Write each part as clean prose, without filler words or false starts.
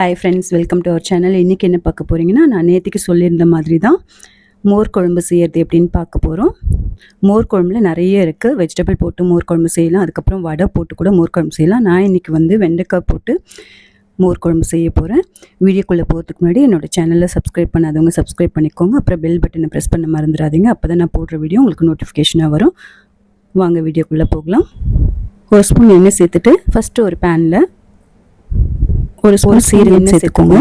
Hi friends, welcome to our channel. இன்றைக்கி என்ன பார்க்க போகிறீங்கன்னா, நான் நேற்றுக்கு சொல்லியிருந்த மாதிரி தான் மோர் குழம்பு செய்கிறது எப்படின்னு பார்க்க போகிறோம். மோர் குழம்புல நிறைய இருக்குது. வெஜிடபிள் போட்டு மோர் குழம்பு செய்யலாம், அதுக்கப்புறம் வடை போட்டு கூட மோர் குழம்பு செய்யலாம். நான் இன்றைக்கி வெண்டைக்காய் போட்டு மோர் குழம்பு செய்ய போகிறேன். வீடியோக்குள்ளே போகிறதுக்கு முன்னாடி என்னோடய சேனலில் சப்ஸ்கிரைப் பண்ணாதவங்க சப்ஸ்கிரைப் பண்ணிக்கோங்க. அப்புறம் பெல் பட்டனை ப்ரெஸ் பண்ண மறந்துடாதீங்க. அப்போ தான் நான் போடுற வீடியோ உங்களுக்கு நோட்டிஃபிகேஷனாக வரும். வாங்க வீடியோக்குள்ளே போகலாம். ஒரு ஸ்பூன் எண்ணெய் சேர்த்துட்டு ஃபஸ்ட்டு ஒரு பேனில் ஒரு ஸ்பூன் சீரகம் சேர்த்துக்கோங்க.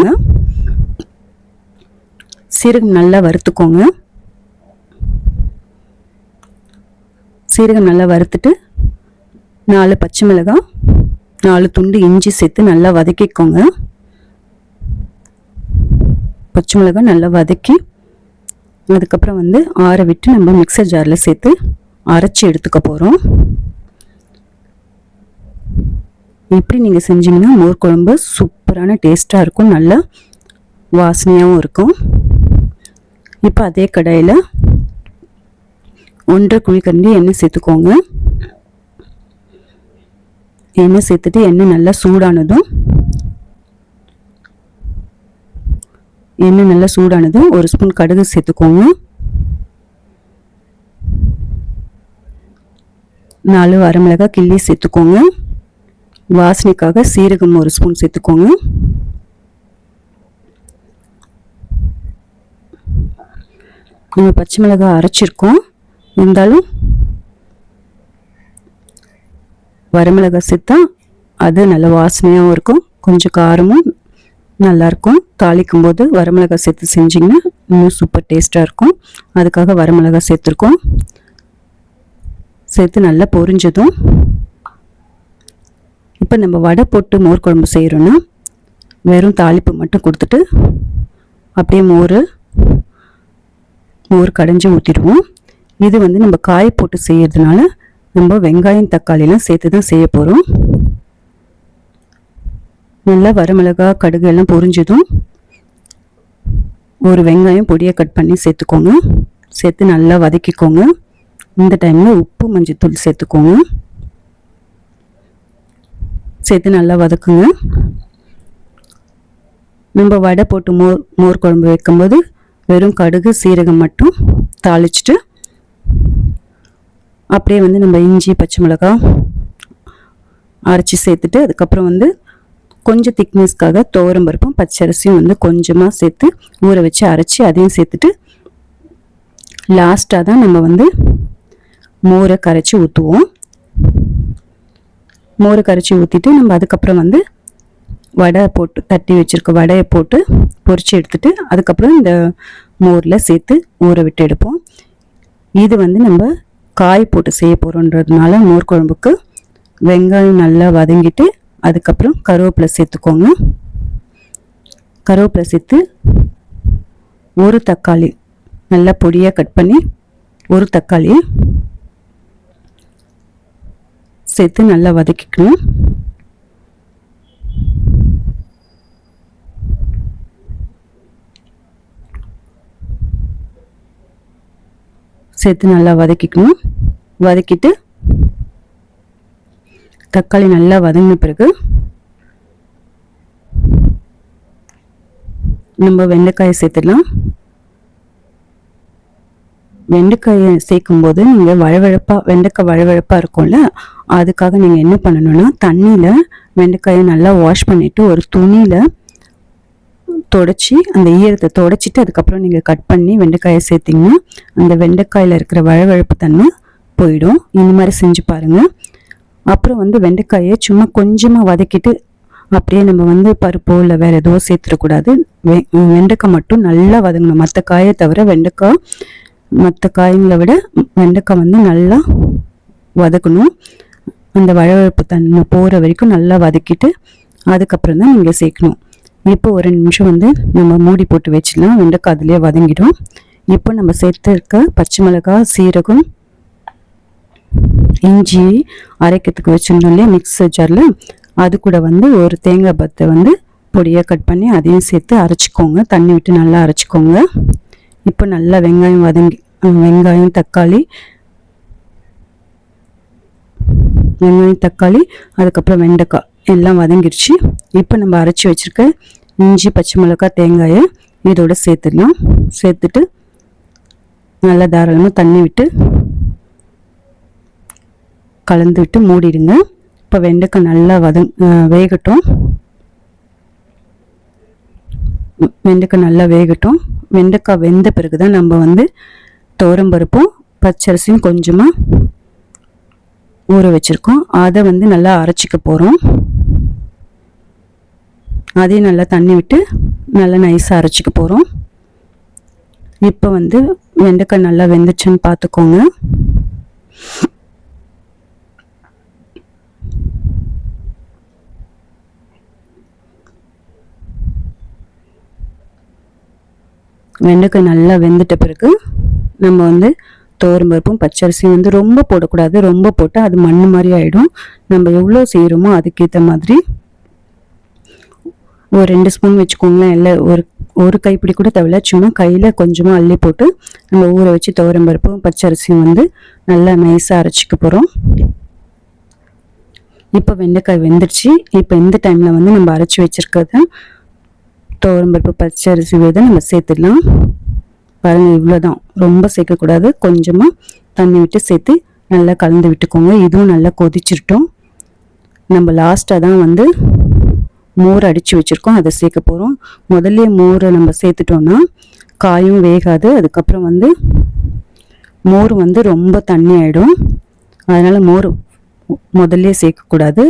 சீரகம் நல்லா வறுத்துக்கோங்க. சீரகம் நல்லா வறுத்துட்டு 4 பச்சை மிளகாய், 4 துண்டு இஞ்சி சேர்த்து நல்லா வதக்கிக்கோங்க. பச்சை மிளகாய் நல்லா வதக்கி அதுக்கப்புறம் ஆற விட்டு நம்ம மிக்சர் ஜாரில் சேர்த்து அரைச்சி எடுத்துக்க போகிறோம். இப்படி நீங்கள் செஞ்சீங்கன்னா மோர் குழம்பு சூப்பரான டேஸ்ட்டாக இருக்கும், நல்ல வாசனையாகவும் இருக்கும். இப்போ அதே கடாயில் 1.5 குழிக்கரண்டி எண்ணெய் சேர்த்துக்கோங்க. எண்ணெய் சேர்த்துட்டு எண்ணெய் நல்லா சூடானதும் ஒரு ஸ்பூன் கடுகு சேர்த்துக்கோங்க. 4 வரமிளகாய் கிள்ளி சேர்த்துக்கோங்க. வாசனைக்காக சீரகம் ஒரு ஸ்பூன் சேர்த்துக்கோங்க. நம்ம பச்சை மிளகாய் அரைச்சிருக்கோம், இருந்தாலும் வரமிளகாய் சேர்த்தா அது நல்ல வாசனையாகவும் இருக்கும், கொஞ்சம் காரமும் நல்லாயிருக்கும். தாளிக்கும் போது வரமிளகாய் சேர்த்து செஞ்சிங்கன்னா இன்னும் சூப்பர் டேஸ்ட்டாக இருக்கும். அதுக்காக வரமிளகாய் சேர்த்துருக்கோம். சேர்த்து நல்லா பொரிஞ்சதும் இப்போ நம்ம வடை போட்டு மோர் குழம்பு செய்கிறோன்னா வெறும் தாளிப்பு மட்டும் கொடுத்துட்டு அப்படியே மோர் கடைஞ்சி ஊற்றிடுவோம். இது நம்ம காய் போட்டு செய்கிறதுனால நம்ம வெங்காயம் தக்காளிலாம் சேர்த்து தான் செய்ய போகிறோம். நல்லா வரமிளகாய் கடுகு எல்லாம் பொரிஞ்சதும் ஒரு வெங்காயம் பொடியை கட் பண்ணி சேர்த்துக்கோங்க. சேர்த்து நல்லா வதக்கிக்கோங்க. இந்த டைமில் உப்பு மஞ்சத்தூள் சேர்த்துக்கோங்க. சேர்த்து நல்லா வதக்குங்க. நம்ம வடை போட்டு மோர் குழம்பு வைக்கும்போது வெறும் கடுகு சீரகம் மட்டும் தாளிச்சிட்டு அப்படியே நம்ம இஞ்சி பச்சை மிளகாய் அரைச்சி சேர்த்துட்டு அதுக்கப்புறம் கொஞ்சம் திக்னஸ்க்காக துவரம் பருப்பும் பச்சரிசியும் கொஞ்சமாக சேர்த்து ஊற வச்சு அரைச்சி அதையும் சேர்த்துட்டு லாஸ்ட்டாக தான் நம்ம மோரை கரைச்சி ஊற்றுவோம். மோரை கரைச்சி ஊற்றிட்டு நம்ம அதுக்கப்புறம் வடை போட்டு தட்டி வச்சுருக்க வடையை போட்டு பொரித்து எடுத்துட்டு அதுக்கப்புறம் இந்த மோரில் சேர்த்து ஊற விட்டு எடுப்போம். இது நம்ம காய் போட்டு செய்ய போகிறோன்றதுனால மோர் குழம்புக்கு வெங்காயம் நல்லா வதங்கிட்டு அதுக்கப்புறம் கருவேப்பிலை சேர்த்துக்கோங்க. கருவேப்பிலை சேர்த்து ஒரு தக்காளி நல்லா பொடியாக கட் பண்ணி ஒரு தக்காளி சேர்த்து நல்லா வதக்கிக்கணும். சேர்த்து நல்லா வதக்கிட்டு தக்காளி நல்லா வதங்கின பிறகு நம்ம வெண்டைக்காயை சேர்த்துடலாம். வெண்டைக்காயை சேர்க்கும் போது நீங்கள் வெண்டைக்காய் வழவழப்பாக இருக்கும்ல, அதுக்காக நீங்கள் என்ன பண்ணணும்னா தண்ணியில் வெண்டைக்காயை நல்லா வாஷ் பண்ணிவிட்டு ஒரு துணியில் தொடச்சி அந்த ஈரத்தை தொடச்சிட்டு அதுக்கப்புறம் நீங்கள் கட் பண்ணி வெண்டைக்காயை சேர்த்திங்கன்னா அந்த வெண்டைக்காயில் இருக்கிற வழவழப்பு தன்மை போயிடும். இந்த மாதிரி செஞ்சு பாருங்கள். அப்புறம் வெண்டைக்காயை சும்மா கொஞ்சமாக வதக்கிட்டு அப்படியே நம்ம பருப்போ இல்லை வேறு எதுவோ சேர்த்துடக்கூடாது. வெண்டைக்காய் மட்டும் நல்லா வதங்கணும். மற்ற காயை தவிர மற்ற காய்களை விட வெண்டைக்காய் நல்லா வதக்கணும். அந்த வழவழப்பு தன்மை போகிற வரைக்கும் நல்லா வதக்கிட்டு அதுக்கப்புறம் தான் நீங்கள் சேர்க்கணும். இப்போ ஒரு நிமிஷம் நம்ம மூடி போட்டு வச்சிடலாம். வெண்டைக்காய் அதுலேயே வதங்கிடும். இப்போ நம்ம சேர்த்துருக்க பச்சை மிளகாய் சீரகம் இஞ்சி அரைக்கிறதுக்கு வச்சுருந்தோம் இல்லையா மிக்சர் ஜாரில், அது கூட ஒரு தேங்காய் பத்தை பொடியாக கட் பண்ணி அதையும் சேர்த்து அரைச்சிக்கோங்க. தண்ணி விட்டு நல்லா அரைச்சிக்கோங்க. இப்போ நல்லா வெங்காயம் தக்காளி அதுக்கப்புறம் வெண்டைக்காய் எல்லாம் வதங்கிடுச்சு. இப்போ நம்ம அரைச்சி வச்சுருக்க இஞ்சி, பச்சை மிளகாய், தேங்காயை இதோட சேர்த்துடலாம். சேர்த்துட்டு நல்லா தாராளமாக தண்ணி விட்டு கலந்து விட்டு மூடிடுங்க. இப்போ வெண்டைக்காய் நல்லா வேகட்டும். வெண்டைக்காய் நல்லா வேகட்டும். வெண்டைக்காய் வெந்த பிறகு தான் நம்ம துவரம்பருப்பும் பச்சரிசியும் கொஞ்சமாக ஊற வச்சுருக்கோம். அதை நல்லா அரைச்சிக்க போகிறோம். அதையும் நல்லா தண்ணி விட்டு நல்லா நைஸாக அரைச்சிக்க போகிறோம். இப்போ வெண்டைக்காய் நல்லா வெந்துச்சுன்னு பார்த்துக்கோங்க. வெண்டைக்காய் நல்லா வெந்துட்ட பிறகு நம்ம துவரம்பருப்பும் பச்சரிசியும் ரொம்ப போடக்கூடாது. ரொம்ப போட்டால் அது மண் மாதிரி ஆகிடும். நம்ம எவ்வளோ செய்கிறோமோ அதுக்கேற்ற மாதிரி ஒரு 2 ஸ்பூன் வச்சுக்கோங்களேன். இல்லை ஒரு கைப்பிடி கூட தேவையில்ல. சும்மா கையில் கொஞ்சமாக அள்ளி போட்டு நம்ம ஊற வச்சு துவரம்பருப்பும் பச்சரிசியும் நல்லா நைஸாக அரைச்சிக்க போகிறோம். இப்போ வெண்டைக்காய் வெந்துடுச்சு. இப்போ இந்த டைமில் நம்ம அரைச்சி வச்சுருக்கிறத துவரம்பருப்பு பச்சரிசி நம்ம சேர்த்துடலாம். பாருங்கள், இவ்வளோதான். ரொம்ப சேர்க்கக்கூடாது. கொஞ்சமாக தண்ணி விட்டு சேர்த்து நல்லா கலந்து விட்டுக்கோங்க. இதுவும் நல்லா கொதிச்சிருட்டோம். நம்ம லாஸ்ட்டாக தான் மோர் அடித்து வச்சுருக்கோம், அதை சேர்க்க போகிறோம். முதல்ல மோரை நம்ம சேர்த்துட்டோன்னா காயும் வேகாது. அதுக்கப்புறம் மோர் ரொம்ப தண்ணி ஆகிடும். அதனால் மோர் முதல்ல சேர்க்கக்கூடாது.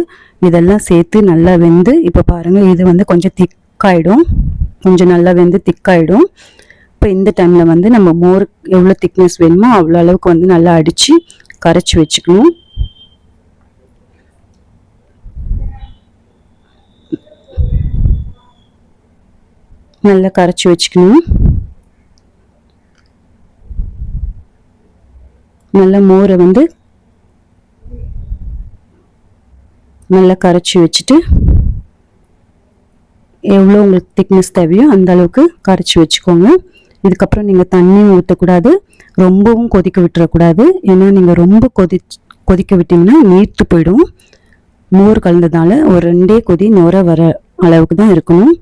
இதெல்லாம் சேர்த்து நல்லா வெந்து இப்போ பாருங்கள், இது கொஞ்சம் திக்காயிடும். கொஞ்சம் நல்லா வெந்து திக்காயிடும். இப்போ இந்த டைமில் நம்ம மோர் எவ்வளோ திக்னஸ் வேணுமோ அவ்வளோ அளவுக்கு நல்லா அடித்து கரைச்சி வச்சுக்கணும். நல்லா கரைச்சி வச்சுக்கணும். நல்லா மோரை நல்லா கரைச்சி வச்சுட்டு எவ்வளோ உங்களுக்கு திக்னஸ் தேவையோ அந்த அளவுக்கு கரைச்சி வச்சுக்கோங்க. இதுக்கப்புறம் நீங்கள் தண்ணி ஊற்றக்கூடாது, ரொம்பவும் கொதிக்க விட்டுறக்கூடாது. ஏன்னா நீங்கள் ரொம்ப கொதிக்க விட்டிங்கன்னா நீர்த்து போயிடும். மோர் கலந்ததால் ஒரு 2 கொதி நுர வர அளவுக்கு தான் இருக்கணும்.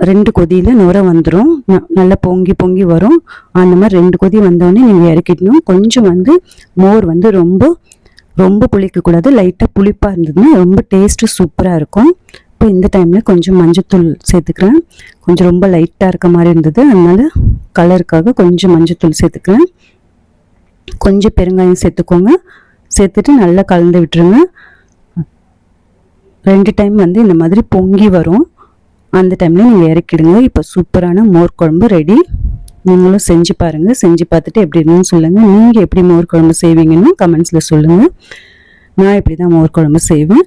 2 கொதியில் நுர வந்துடும். நல்லா பொங்கி பொங்கி வரும். அந்த மாதிரி 2 கொதி வந்தோடனே நீங்கள் இறக்கிடணும். கொஞ்சம் மோர் ரொம்ப ரொம்ப புளிக்கக்கூடாது. லைட்டாக புளிப்பாக இருந்ததுன்னா ரொம்ப டேஸ்ட்டு சூப்பராக இருக்கும். இப்போ இந்த டைமில் கொஞ்சம் மஞ்சத்தூள் சேர்த்துக்கிறேன். கொஞ்சம் ரொம்ப லைட்டாக இருக்க மாதிரி இருந்தது, அதனால் கலருக்காக கொஞ்சம் மஞ்சத்தூள் சேர்த்துக்கிறேன். கொஞ்சம் பெருங்காயம் சேர்த்துக்கோங்க. சேர்த்துட்டு நல்லா கலந்து விட்டுருங்க. 2 டைம் இந்த மாதிரி பொங்கி வரும். அந்த டைமில் நீங்கள் இறக்கிடுங்க. இப்போ சூப்பரான மோர் குழம்பு ரெடி. நீங்களும் செஞ்சு பாருங்கள். செஞ்சு பார்த்துட்டு எப்படி இருக்குன்னு சொல்லுங்கள். நீங்கள் எப்படி மோர் குழம்பு செய்வீங்கன்னு கமெண்ட்ஸில் சொல்லுங்கள். நான் இப்படி தான் மோர் குழம்பு செய்வேன்.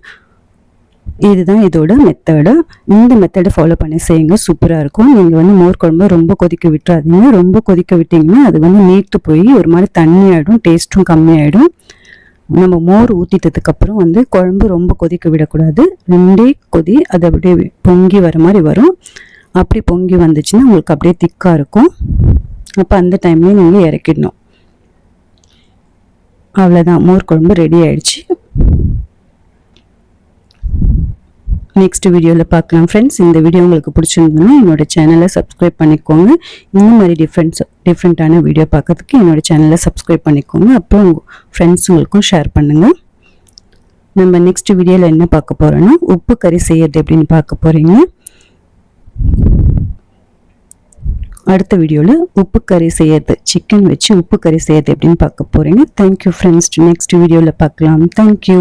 இதுதான் இதோட மெத்தடு. இந்த மெத்தடை ஃபாலோ பண்ணி செய்யுங்க, சூப்பராக இருக்கும். நீங்கள் மோர் குழம்பு ரொம்ப கொதிக்க விட்டுறாதீங்க. ரொம்ப கொதிக்க விட்டிங்கன்னா அது நீர்த்து போய் ஒரு மாதிரி தண்ணி ஆகிடும், டேஸ்ட்டும் கம்மியாயிடும். நம்ம மோர் ஊற்றிட்டதுக்கப்புறம் குழம்பு ரொம்ப கொதிக்க விடக்கூடாது. 2 கொதி அது அப்படியே பொங்கி வர மாதிரி வரும். அப்படி பொங்கி வந்துச்சுன்னா உங்களுக்கு அப்படியே திக்காக இருக்கும். அப்போ அந்த டைம்லேயே நீங்கள் இறக்கிடணும். அவ்வளோதான், மோர் குழம்பு ரெடி ஆயிடுச்சு. நெக்ஸ்ட் வீடியோவில் பார்க்கலாம் ஃப்ரெண்ட்ஸ். இந்த வீடியோ உங்களுக்கு பிடிச்சிருந்ததுன்னா என்னோடய சேனலை சப்ஸ்கிரைப் பண்ணிக்கோங்க. இந்த மாதிரி டிஃப்ரெண்ட்டான வீடியோ பார்க்கறதுக்கு என்னோடய சேனலை சப்ஸ்கிரைப் பண்ணிக்கோங்க. அப்புறம் உங்கள் ஃப்ரெண்ட்ஸுங்களுக்கும் ஷேர் பண்ணுங்கள். நம்ம நெக்ஸ்ட் வீடியோவில் என்ன பார்க்க போகிறோன்னா உப்பு கறி செய்யறது எப்படின்னு பார்க்க போகிறீங்க. அடுத்த வீடியோவில் உப்பு கறி செய்யறது, சிக்கன் வச்சு உப்பு கறி செய்யறது எப்படின்னு பார்க்க போகிறீங்க. Thank you friends. நெக்ஸ்ட் வீடியோவில் பார்க்கலாம். தேங்க்யூ.